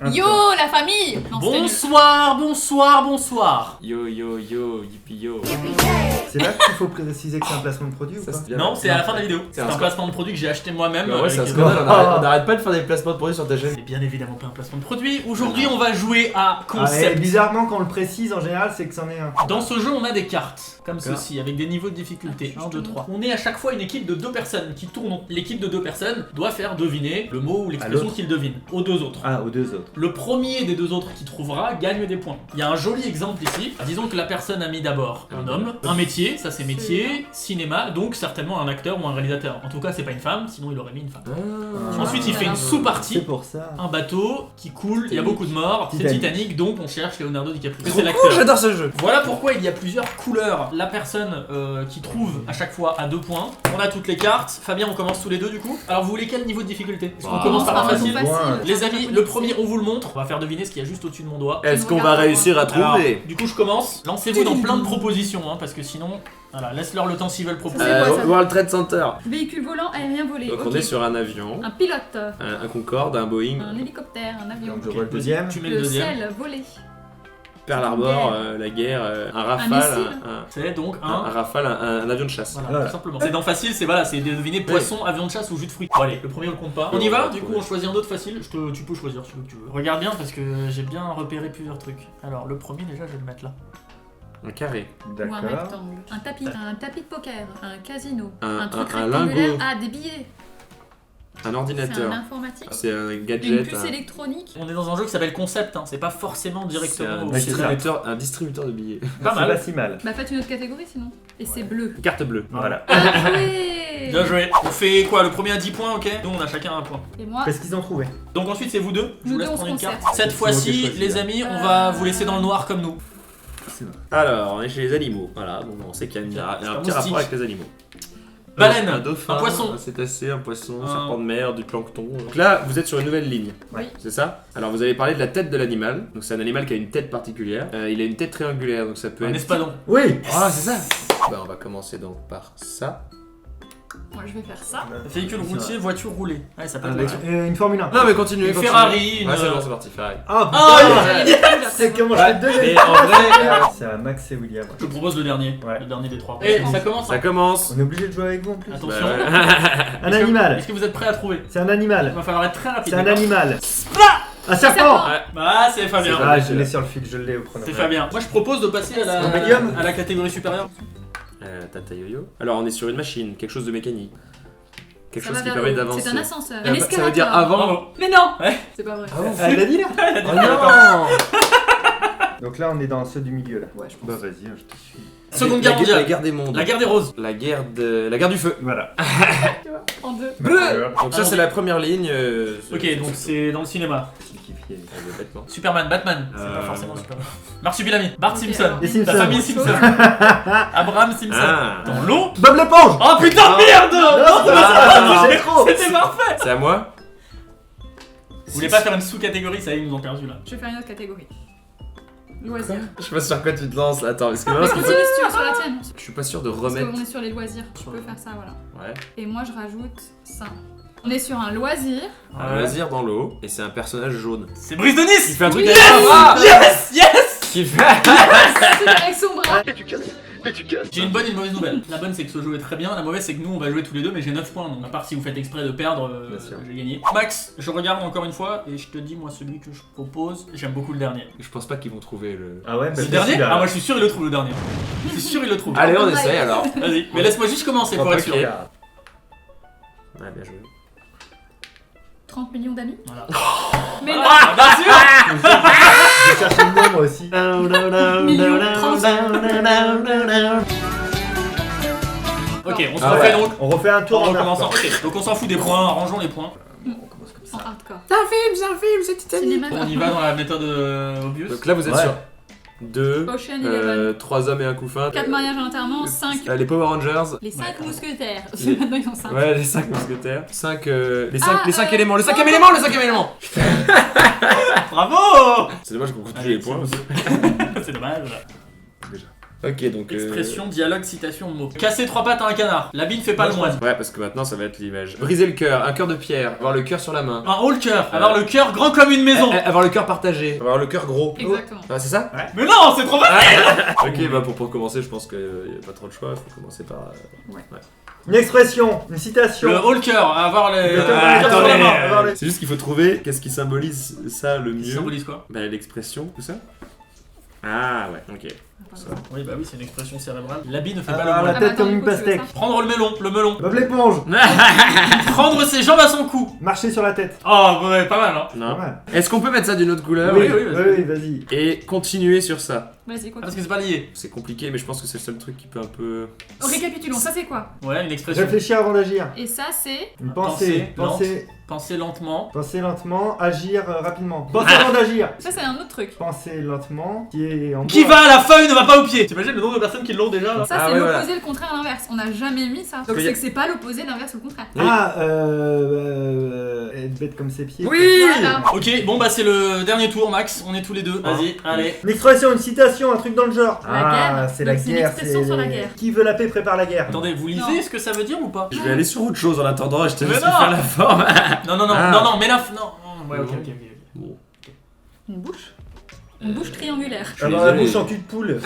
Yo la famille. Non, c'était nul. Bonsoir. Yo, yippee yo. C'est là qu'il faut préciser que c'est un placement de produit ou pas? Non, c'est à la fin de la vidéo. C'est un placement de produit que j'ai acheté moi-même. Bah ouais, c'est un avec- scandale, on arrête pas de faire des placements de produits sur ta chaîne. C'est bien évidemment pas un placement de produit. Aujourd'hui, on va jouer à Ah, et concept. bizarrement, quand on le précise, en général, c'est que c'en est un. Dans ce jeu, on a des cartes, comme D'accord. ceci, avec des niveaux de difficulté. Ah, 1, 2, 3. On est à chaque fois une équipe de 2 personnes qui tournent. L'équipe de 2 personnes doit faire deviner le mot ou l'expression l'autre. qu'ils devinent aux 2 autres. Ah, aux deux autres. Le premier des 2 autres qui trouvera gagne des points. Il y a un joli exemple ici. Disons que la personne a mis d'abord un homme, un métier, ça c'est métier, cinéma, donc certainement un acteur ou un réalisateur. En tout cas, c'est pas une femme, sinon il aurait mis une femme. Ah. Ensuite, il fait une C'est sous-partie. pour ça. Un bateau qui coule, il y a beaucoup de morts, c'est Titanic. Titanic, donc on cherche Leonardo DiCaprio. Trop C'est cool, l'acteur. j'adore ce jeu. Voilà pourquoi il y a plusieurs couleurs. La personne qui trouve à chaque fois a 2 points. On a toutes les cartes. Fabien, on commence tous les deux du coup. Alors vous voulez quel niveau de difficulté? Est-ce qu'on Bah, commence par la facile? facile. Les amis, le premier, on vous le montre. On va faire deviner ce qu'il y a juste au-dessus de mon doigt. Est-ce qu'on va réussir à Alors, trouver? du coup, je commence. Lancez-vous dans plein de propositions, hein, parce que sinon, voilà, laisse-leur le temps s'ils veulent proposer. C'est quoi, ça? World Trade Center. Véhicule volant aérien volé. Donc ok. on est sur un avion, Un pilote, un Concorde, un Boeing, un hélicoptère, un avion. Donc je vois le deuxième. Tu mets le Le deuxième. sel volé. Pearl Harbor, la guerre, un Rafale, missile. C'est donc un Rafale, un avion de chasse. Voilà, Voilà. tout simplement. C'est dans facile, c'est voilà, c'est de deviner poisson, avion de chasse ou jus de fruits. Bon, allez, le premier on le compte pas. On y va, du coup on choisit un autre facile. Tu peux choisir celui que tu veux. Regarde bien parce que j'ai bien repéré plusieurs trucs. Alors le premier déjà je vais le mettre là. Un carré, Ou un D'accord. rectangle. Un tapis de poker. Un casino. Un- truc un rectangulaire. lingot. Ah, des billets. un C'est un ordinateur, informatique. c'est un Une gadget, puce électronique. On est dans un jeu qui s'appelle Concept, hein. C'est pas forcément c'est directement au un distributeur de billets. Pas C'est mal. pas si mal. Bah faites une autre catégorie sinon. Et c'est bleu. Carte bleue. Voilà. Ouais. Bien joué. On fait quoi? Le premier à 10 points, ok? Donc on a chacun un point. Et moi, Qu'est-ce qu'ils ont trouvé? Donc ensuite c'est vous deux. Je vous Nous laisse deux, on prendre une se carte. concerte. Cette C'est moi qui ai fois-ci, choisi, les là. amis, on va vous laisser dans le noir comme nous. Alors, on est chez les animaux. Voilà, bon, on sait qu'il y a Tiens, un c'est un petit moustique. rapport avec les animaux. Baleine, un dauphin, un poisson. un cétacé, un poisson, Un- un serpent de mer, du plancton. Donc là, vous êtes sur une nouvelle ligne. Oui. C'est ça? Alors vous allez parler de la tête de l'animal. Donc c'est un animal qui a une tête particulière. Il a une tête triangulaire, donc ça peut Un être. espadon. Oui. Ah, c'est ça. Bah, on va commencer donc par ça. moi je vais faire ça. Véhicule routier, voiture roulée. Ouais, ça peut être Avec mal. une Formule 1. Non, mais continuez. Une continuez. Ferrari, une- Ouais, c'est bon, c'est parti, Ferrari. Ah, Ah, putain, c'est comment je fais deux Mais en vrai, C'est à Max et William. Je propose le dernier. Ouais. Le dernier des 3. Et ça commence. ça commence. On est obligé de jouer avec vous en plus. Attention. Bah, ouais. Un Est-ce que- animal. Est-ce que vous êtes prêts à trouver? C'est un Il animal. va falloir être très rapide. C'est un d'accord animal. Splat. Un serpent. Ouais. Bah, c'est Fabien. C'est Ah, je l'ai sur le fil, je l'ai au chrono. C'est Fabien. Moi, je propose de passer à En médium. la catégorie supérieure. Tata yo-yo. Alors on est sur une machine, quelque chose de mécanique. Quelque Ça chose va qui vers permet le haut. d'avancer. C'est un ascenseur. Ça Un veut- ça veut dire escalator. avant. Bravo. Mais non. Ouais. C'est pas vrai. Ah bon? Elle l'a dit là. Oh non. Donc là, on est dans ceux du milieu là. Ouais, je pense. Bah vas-y, je te suis. Seconde La guerre mondiale. La guerre des mondes. La guerre des roses. La guerre du feu. Voilà. Tu vois, en deux. Bleu. Donc ça Ah, c'est la première ligne. Ok, donc c'est dans le cinéma. Bêtement. Superman, Batman. C'est pas forcément Superman. Marsupilami. Bart Ok, Simpson. alors. Les Simpsons. La famille Autre chose. Simpson. Abraham Simpson. Ah. Dans l'eau. Bob l'éponge. Oh putain, merde. Non, c'est trop. C'était parfait. C'est à moi. Vous voulez pas faire une sous-catégorie? Ça y est, ils nous ont perdu là. Je vais faire une autre catégorie. Loisirs. Je sais pas sur quoi tu te lances. Attends, parce que maintenant, Mais ce qu'il continue faut- si tu veux sur la tienne. je suis pas sûr de Parce remettre. qu'on est sur les loisirs. Tu peux faire ça, voilà. Ouais. Et moi je rajoute ça. On est sur un loisir. Un loisir dans l'eau et c'est un personnage jaune. C'est Brice de Qui Nice. fait un truc Yes. avec sa bras. Yes. Yes. Qui fait. C'est avec son bras. J'ai une bonne et une mauvaise nouvelle. La bonne c'est que ce jeu est très bien, la mauvaise c'est que nous on va jouer tous les deux mais j'ai 9 points donc à part si vous faites exprès de perdre, Bien sûr. j'ai gagné. Max, je regarde encore une fois et je te dis moi celui que je propose, j'aime beaucoup le dernier. Je pense pas qu'ils vont trouver le. Ah ouais, bah Le c'est dernier? celui-là. Ah moi je suis sûr il le trouve le dernier. Je suis sûr il le trouve. Allez, on essaye alors. Vas-y, mais laisse-moi juste commencer pour être sûr. Ok. Ouais, bien joué. 30 millions d'amis. Voilà. Mais non. Ah, bien sûr. Je cherche le nom moi aussi. Millions, 30. Ok, on se Ah refait ouais. donc. On refait un tour En en recommençant. arc, Ok, donc on s'en fout des points, rangeons les points. On commence comme En ça. hardcore. C'est un film, c'est Titanic. Cinéma. On y va dans la méthode obvious. Donc là, vous êtes Ouais. sur 2, Ocean Eleven. 3 hommes et un couffin. 4 mariages à l'enterrement. 5. Les Power Rangers. Les 5 mousquetaires. Les- Maintenant ils sont 5. Ouais, les 5 mousquetaires. 5 les Ah, 5 éléments. Le non. 5ème élément, le 5ème élément. Bravo. C'est dommage qu'on compte plus Allez, les points. c'est dommage. Déjà. Ok, donc. Expression, dialogue, citation, mot. Casser 3 pattes à un canard. L'habit ne fait pas le moine. Ouais, parce que maintenant ça va être l'image. Briser le cœur, un cœur de pierre, avoir le cœur sur la main. Un haut cœur. Avoir le cœur grand comme une maison. Avoir le cœur partagé, avoir le cœur gros. Exactement. Ah, c'est ça? Mais non, c'est trop facile. Ok, bah pour commencer, je pense qu'il n'y a pas trop de choix, il faut commencer par. Une expression, une citation. Le haut cœur. Avoir le. Le cœur sur la main, avoir le- C'est juste qu'il faut trouver qu'est-ce qui symbolise ça le mieux. Ça symbolise quoi? Bah, l'expression, tout ça. Ah, ouais, ok. Ça. Oui, bah oui, c'est une expression cérébrale. L'habit ne fait pas Avoir le la moine. tête Ah, comme bah, une du coup, tu veux pastèque. ça Prendre le melon. Bob l'éponge. Prendre ses jambes à son cou. Marcher sur la tête. Oh, ouais, pas mal, hein. Non. Pas mal. Est-ce qu'on peut mettre ça d'une autre couleur? Oui, oui, vas-y. vas-y. Et continuer sur ça. Vas-y, Parce continue. que c'est pas lié. C'est compliqué, mais je pense que c'est le seul truc qui peut un peu. Récapitulons, ça c'est quoi? Ouais, une expression. Réfléchir avant d'agir. Et ça c'est. Une Penser pensée. Penser lentement. Penser lentement, agir rapidement. Penser avant d'agir. Ça c'est un autre truc. Penser lentement, qui est en Qui bois. va à la feuille ne va pas au pied. T'imagines le nombre de personnes qui l'ont déjà là? Ça Ah c'est ouais, l'opposé, voilà. le contraire, l'inverse. On n'a jamais mis ça. Donc Que y a- c'est que c'est pas l'opposé, l'inverse ou le contraire. Oui. Ah, être bête comme ses pieds. Oui! Voilà. Ok, bon bah c'est le dernier tour, Max. On est tous les deux. Vas-y, allez. Une expression, une citation, un truc dans le genre. La guerre. C'est la Donc, c'est une guerre. expression sur la guerre. Qui veut la paix prépare la guerre. Attendez, vous lisez Non. ce que ça veut dire ou pas? Je vais aller sur autre chose en attendant et je te Mais laisse non. faire la forme. Non, Ah. mais là. Non. Ouais, ok. Bon. Une bouche. Une bouche triangulaire. Je suis Avoir la désolé. bouche en cul de poule.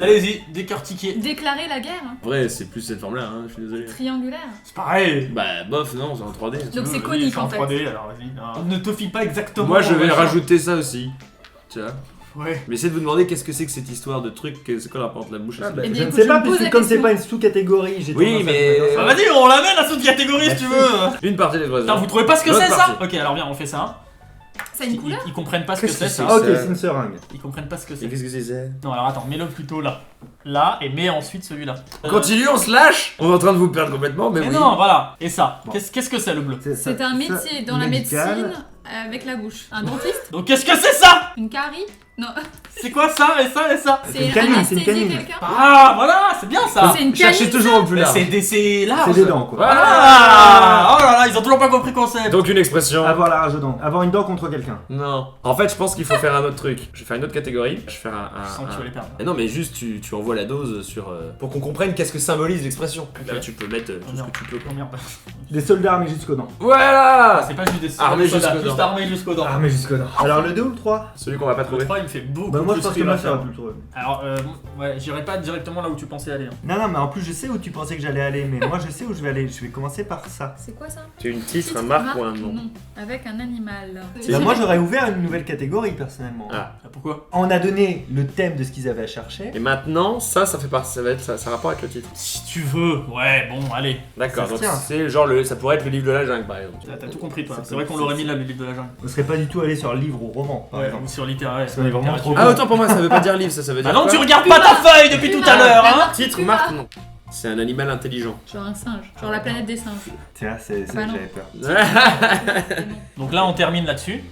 Allez-y, décortiquez. Déclarer la guerre. En vrai, c'est plus cette forme-là, hein, je suis désolé. Triangulaire. C'est pareil. Bah, bof, non, c'est en 3D. Donc c'est Vas-y, conique en en fait. 3D, alors vas-y. Non. Ne te fie pas exactement. Moi, je au vais machin. rajouter ça aussi. Tu vois. Ouais. Mais essayez de vous demander qu'est-ce que c'est que cette histoire de truc, c'est quoi la porte de la bouche Ah, aussi. bah, Eh bien, je ne écoute, sais je pas, me pose puisque la comme c'est question. pas une sous-catégorie, j'ai Oui, tendance à mais- mettre Bah ça. vas-y, on l'amène à sous-catégorie si tu veux. Une partie des oiseaux. Putain, vous trouvez pas ce que L'autre c'est ça? partie. Ok, alors viens, on fait ça. Ça a une couleur. Ils comprennent pas ce que Qu'est-ce c'est que ça. Ah, ok, Ça- c'est une seringue. Ils comprennent pas ce que Et c'est. qu'est-ce que c'est ça? Non, alors attends, mets-le plutôt là. Là, et mets ensuite celui-là. Continue, on se lâche. On est en train de vous perdre complètement, mais Mais oui. non, voilà. Et ça. Bon. Qu'est-ce que c'est le bleu? C'est un métier dans la médical. médecine avec la bouche. Un dentiste. Donc qu'est-ce que c'est ça? Une carie. Non. C'est quoi ça et ça et ça? C'est une canine, c'est une anesthésier canine. quelqu'un. Ah, voilà, c'est bien ça. C'est une Cherchez canine. toujours le plus Mais large. c'est large. C'est des dents quoi. Ah, oh là là, ils ont toujours pas compris le concept. Donc une expression. Avoir la rage aux dents. Avoir une dent contre quelqu'un. Non. En fait, je pense qu'il faut faire un autre truc. Je vais faire une autre catégorie. Je vais faire un. Je sens que tu vas les perdre. Eh non, mais juste tu envoies la dose sur. Pour qu'on comprenne qu'est-ce que symbolise l'expression. Ok. Là, tu peux mettre tout ce merde. que tu peux. Oh merde. Des soldats armés jusqu'aux dents. Voilà. C'est pas juste des Armé soldats, jusqu'aux juste dents. armé jusqu'aux dents. Armés jusqu'aux dents. Alors le 2 ou le 3? Celui qu'on va pas Le trouver. 3 il me fait beaucoup Bah moi je plus pense que rire moi à ça va faire. plus le trouver. Alors, ouais, j'irai pas directement là où tu pensais aller. Hein. Non, mais en plus je sais où tu pensais que j'allais aller, mais moi je sais où je vais aller. Je vais commencer par ça. C'est quoi ça? Tu as une titre, un marque ou un nom. Non. Avec un animal. Bah, moi j'aurais ouvert une nouvelle catégorie personnellement. Ah. Pourquoi? On a donné le thème de ce qu'ils avaient à chercher. Et maintenant, ça fait partie. Ça va être ça a rapport avec le titre. Si tu veux. Ouais, bon, allez. D'accord. Ça se Donc tient. c'est genre ça pourrait être le livre de la jungle par exemple. T'as tout compris, toi. Ça C'est vrai qu'on l'aurait mis là, le livre de la jungle. On serait pas du tout allé sur livre ou roman par Ouais, exemple. ou sur littéraire. Parce qu'on est vraiment trop Ah autant pour moi, ça veut pas dire livre, ça veut dire. Ah non, quoi tu regardes pas ta feuille depuis tout à l'heure, hein. Titre, Puma. marque, non. C'est un animal intelligent. Genre un singe. Genre la planète des singes. Tiens, c'est Bah non. j'avais peur. Donc là, on termine là-dessus.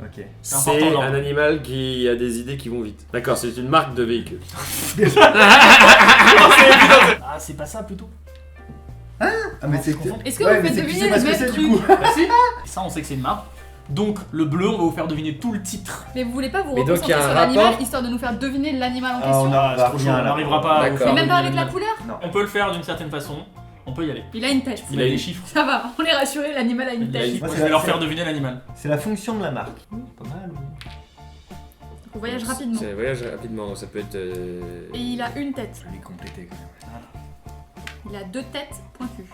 Ok. C'est important, non. un animal qui a des idées qui vont vite. D'accord, c'est une marque de véhicule. Ah, c'est pas ça plutôt. Ah mais c'est. Est-ce que Ouais, vous mais faites c'est- deviner c'est parce le que même c'est du truc? coup. Bah si. Ça, on sait que c'est une marque. Donc le bleu, on va vous faire deviner tout le titre. Mais vous voulez pas vous Mais donc, il y reconcentrer a un sur l'animal rapport histoire de nous faire deviner l'animal en Ah, question? on a C'est trop chaud, on n'arrivera pas à vous D'accord. faire Mais même pas deviner avec la l'animal. couleur? On peut le faire d'une certaine façon. On peut y aller. Il a une tête. Il a des chiffres. Ça va, on est rassurés, l'animal a une Il a tête. une- Moi, Je c'est vais la- leur c'est- faire deviner l'animal. C'est la fonction de la marque. Pas mal. On voyage rapidement. C'est un voyage rapidement, donc ça peut être. Et il a une tête. Je vais les compléter quand même. Il a deux têtes pointues.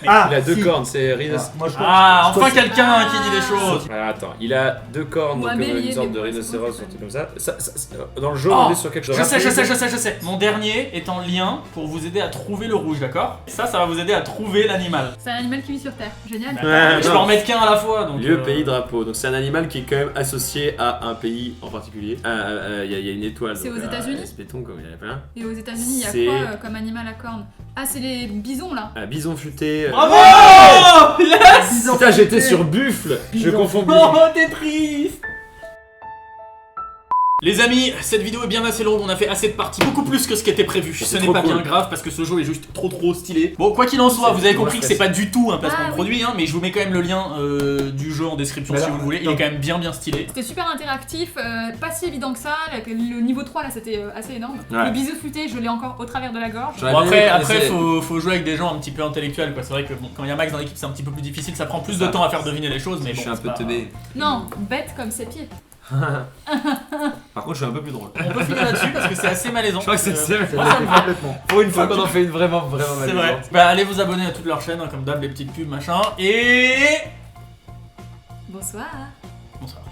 Ah Il a deux si. cornes, c'est Ah, rhinocéros. moi je Ah, je enfin pense- quelqu'un qui dit des choses. Alors attends, il a deux cornes, Ou donc un comme bélier, une sorte mais de bon, rhinocéros, c'est un truc comme ça. Dans le jaune, Oh, on est sur quelque chose. Je sais, je sais, rapide. je sais. Mon dernier est en lien pour vous aider à trouver le rouge, d'accord? Ça va vous aider à trouver l'animal. C'est un animal qui vit sur Terre. Génial. Ouais, Je non. peux en mettre qu'un à la fois, donc. Lieu, pays, drapeau. Donc c'est un animal qui est quand même associé à un pays en particulier. Il y a une étoile. C'est donc, aux États-Unis Béton, comme il y en a plein. Et aux États-Unis, il y a C'est- quoi comme animal à cornes? Ah, c'est les bisons là. Un bison futé. Bravo! Yes! Putain, j'étais sur buffle. Je Bison confonds Oh, t'es triste! Les amis, cette vidéo est bien assez longue, on a fait assez de parties, beaucoup plus que ce qui était prévu. Ce n'est trop pas cool. bien grave parce que ce jeu est juste trop stylé. Bon, quoi qu'il en soit, vous avez compris que c'est pas du tout un placement Ah, de oui. produit, hein, mais je vous mets quand même le lien du jeu en description si vous le voulez. Il est quand même bien stylé. C'était super interactif, pas si évident que ça. Le niveau 3 là c'était assez énorme. Ouais. Le bisou futé, je l'ai encore au travers de la gorge. J'aurais Bon, bien aimé après connaître- faut jouer avec des gens un petit peu intellectuels, quoi. C'est vrai que bon, quand il y a Max dans l'équipe, c'est un petit peu plus difficile, ça prend plus de temps à faire deviner les choses, mais Je bon. suis un c'est peu pas- teubé. Non, bête comme ses pieds. Par contre, je suis un peu plus drôle. On peut finir là-dessus parce que c'est assez malaisant. Je crois que c'est Ça l'était moi, ça me va. complètement. Pour une fois qu'on en fait une vraiment C'est vrai. malaisante. Bah allez vous abonner à toutes leurs chaînes, hein, comme d'hab, les petites pubs, machin. Et. Bonsoir. Bonsoir.